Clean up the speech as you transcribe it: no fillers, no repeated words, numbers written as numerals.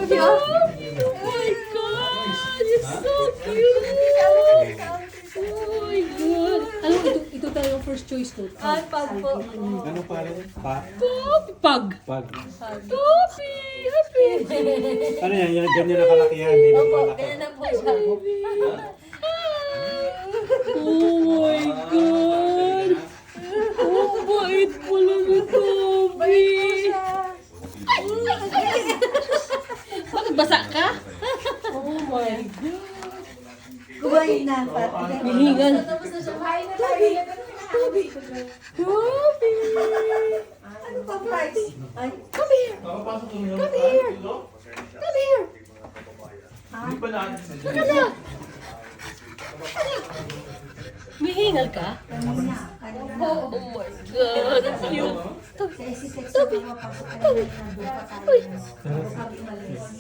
my God! It's so cute! Oh my God! Alam mo, ito tayo yung first choice ko. Pag po. Ano pala? Pag! Pag. Happy! Happy! Ano yan? Yan ganyan na kalaki yan. Hindi na Opo, malaki. ganyan na po siya. Oh my God! Oh, bait pala ni Toby! Bakit basa ka? Oh my God! Kumain na, pati. Hihingal. Tapos na siya. Hi na tayo. Toby! Toby! Ano pa price? Ay, Come here! Come here! Come here! Ano? Mihingal ka? kanina. Oh my God! Ang cute! Kasi si Tex na papasok ka na. Doon pa tayo. Bago kami umalis.